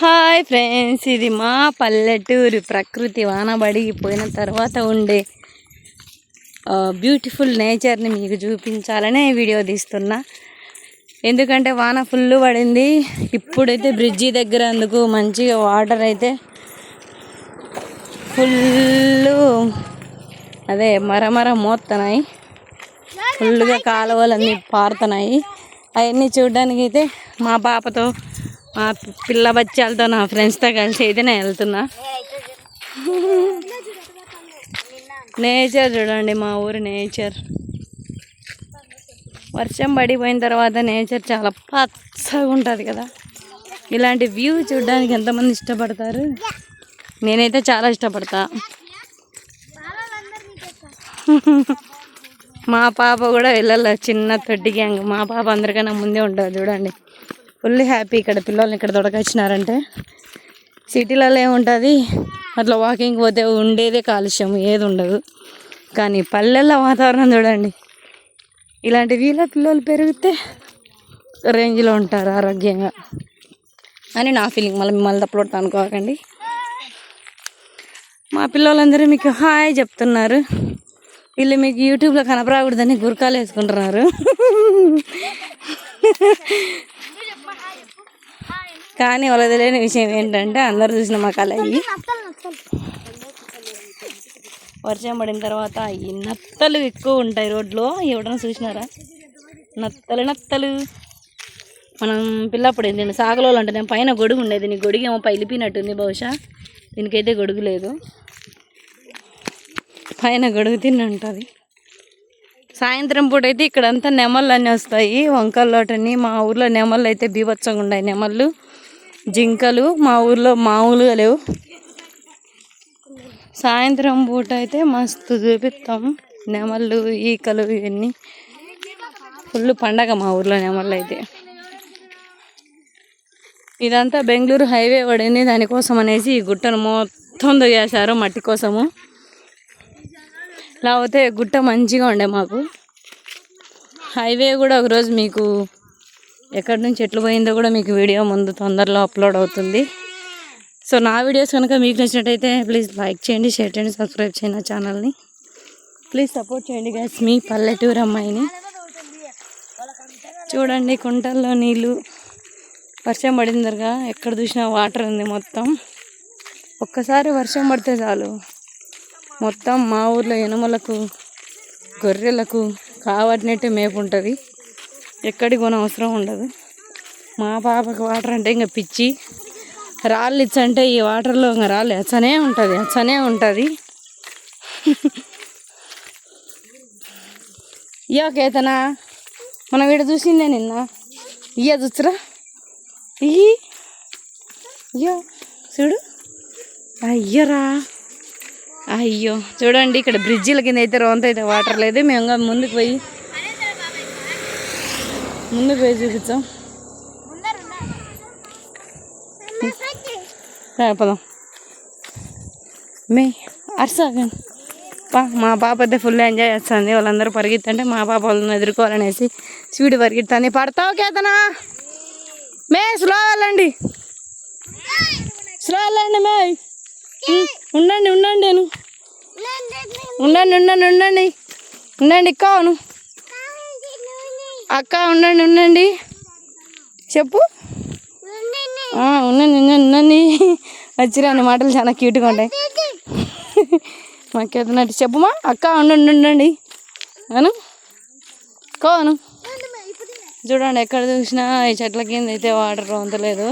Hi friends, ఇది మా పల్లెటూరు ప్రకృతి వానబడిపోయిన తర్వాత ఉండే బ్యూటిఫుల్ నేచర్ని మీకు చూపించాలనే వీడియో తీస్తున్నా. ఎందుకంటే వాన ఫుల్ పడింది. ఇప్పుడైతే బ్రిడ్జి దగ్గర అందుకు మంచిగా వాటర్ అయితే ఫుల్ అదే మరమర మోస్తున్నాయి. ఫుల్గా కాలువలన్నీ పారుతున్నాయి. అవన్నీ చూడడానికి అయితే మా పాపతో మా పిల్ల బచ్చాలతో నా ఫ్రెండ్స్తో కలిసి అయితే నేను వెళ్తున్నా. నేచర్ చూడండి, మా ఊరి నేచర్. వర్షం పడిపోయిన తర్వాత నేచర్ చాలా పచ్చగా ఉంటుంది కదా. ఇలాంటి వ్యూ చూడడానికి ఎంతమంది ఇష్టపడతారు? నేనైతే చాలా ఇష్టపడతా. మా పాప కూడా వెళ్ళాలి, చిన్న తొట్టి గ్యాంగ్. మా పాప అందరికన్నా ముందే ఉంటుంది చూడండి. Full happy. ఇక్కడ పిల్లల్ని ఇక్కడ దొడకొచ్చినారంటే. సిటీలలో ఏముంటుంది, అట్లా వాకింగ్ పోతే ఉండేదే కాలుష్యం, ఏది ఉండదు. కానీ పల్లెల్లో వాతావరణం చూడండి. ఇలాంటి వీళ్ళ పిల్లలు పెరిగితే రేంజ్లో ఉంటారు ఆరోగ్యంగా అని నా ఫీలింగ్. మళ్ళీ తప్పలొట్టు అనుకోకండి. మా పిల్లలందరూ మీకు హాయ్ చెప్తున్నారు. వీళ్ళు మీకు యూట్యూబ్లో కనపరాకూడదని గురకాలు వేసుకుంటున్నారు. కానీ వాళ్ళకి తెలియని విషయం ఏంటంటే అందరు చూసిన మా కళ అయ్యి వర్షం పడిన తర్వాత ఈ నత్తలు ఎక్కువ ఉంటాయి రోడ్లో. ఎవడన్నా చూసినారా? నత్తలు మనం పిల్లప్పుడు ఏంటంటే సాగలోళ్ళు అంటే నేను పైన గొడుగు ఉండేది. నీ గొడుగు ఏమో పైలిపినట్టుంది బహుశా. దీనికైతే గొడుగు లేదు, పైన గొడుగు తిని ఉంటుంది. సాయంత్రం పూట అయితే ఇక్కడంతా నెమళ్ళు అన్నీ వస్తాయి, వంకల్లోటని. మా ఊర్లో నెమళ్ళు అయితే బీభత్సంగా ఉన్నాయి. నెమళ్ళు, జింకలు మా ఊర్లో మామూలుగా లేవు. సాయంత్రం పూట అయితే మస్తు చూపిస్తాం. నెమళ్ళు, ఈకలు ఇవన్నీ ఫుల్ పండగ మా ఊర్లో నెమళ్ళు అయితే. ఇదంతా బెంగళూరు హైవే పడింది, దానికోసం అనేసి ఈ గుట్టను మొత్తం దిగేశారు మట్టి కోసము. లేకపోతే గుట్ట మంచిగా ఉండే మాకు. హైవే కూడా ఒకరోజు మీకు ఎక్కడి నుంచి ఎట్లు పోయిందో కూడా మీకు వీడియో ముందు తొందరలో అప్లోడ్ అవుతుంది. సో నా వీడియోస్ కనుక మీకు నచ్చినట్టయితే ప్లీజ్ లైక్ చేయండి, షేర్ చేయండి, సబ్స్క్రైబ్ చేయండి నా ఛానల్ని. ప్లీజ్ సపోర్ట్ చేయండి గైస్, మీ పల్లెటూరు అమ్మాయిని. చూడండి కుంటల్లో నీళ్ళు. వర్షం పడిందరుగా ఎక్కడ చూసినా వాటర్ ఉంది మొత్తం. ఒక్కసారి వర్షం పడితే చాలు మొత్తం మా ఊర్లో ఎనుమలకు, గొర్రెలకు కావట్టినట్టే మేపు ఉంటుంది. ఎక్కడికి కొన అవసరం ఉండదు. మా పాపకు వాటర్ అంటే ఇంకా పిచ్చి. రాళ్ళు ఇచ్చంటే ఈ వాటర్లో ఇంకా రాళ్ళు అచ్చనే ఉంటుంది. ఇయ్యో కేతనా, మనం వీడ చూసిందే నిన్న. ఇయ్య చూచురా, ఇయ్యో చూడు. అయ్యరా, అయ్యో చూడండి. ఇక్కడ బ్రిడ్జిల కింద అయితే రోంత అయితే వాటర్ లేదు. మేము ముందుకు పోయి చూపించాం. పదం మే అర్సాగండి. మా పాప అయితే ఫుల్ ఎంజాయ్ చేస్తుంది. వాళ్ళందరూ పరిగెత్తంటే మా పాప వాళ్ళని ఎదుర్కోవాలనేసి స్పీడ్ పరిగెత్తాను. పడతావు కేతనా? మే స్లో వెళ్ళండి మే. ఉండండి అక్క ఉండండి చెప్పు. ఉండండి వచ్చిరాని మాటలు చాలా క్యూట్గా ఉంటాయి. మాకేదన్నట్టు చెప్పుమా. అక్క ఉండండి అను కోను. చూడండి ఎక్కడ చూసినా ఈ చెట్ల కింద అయితే వాటర్ అంతలేదు.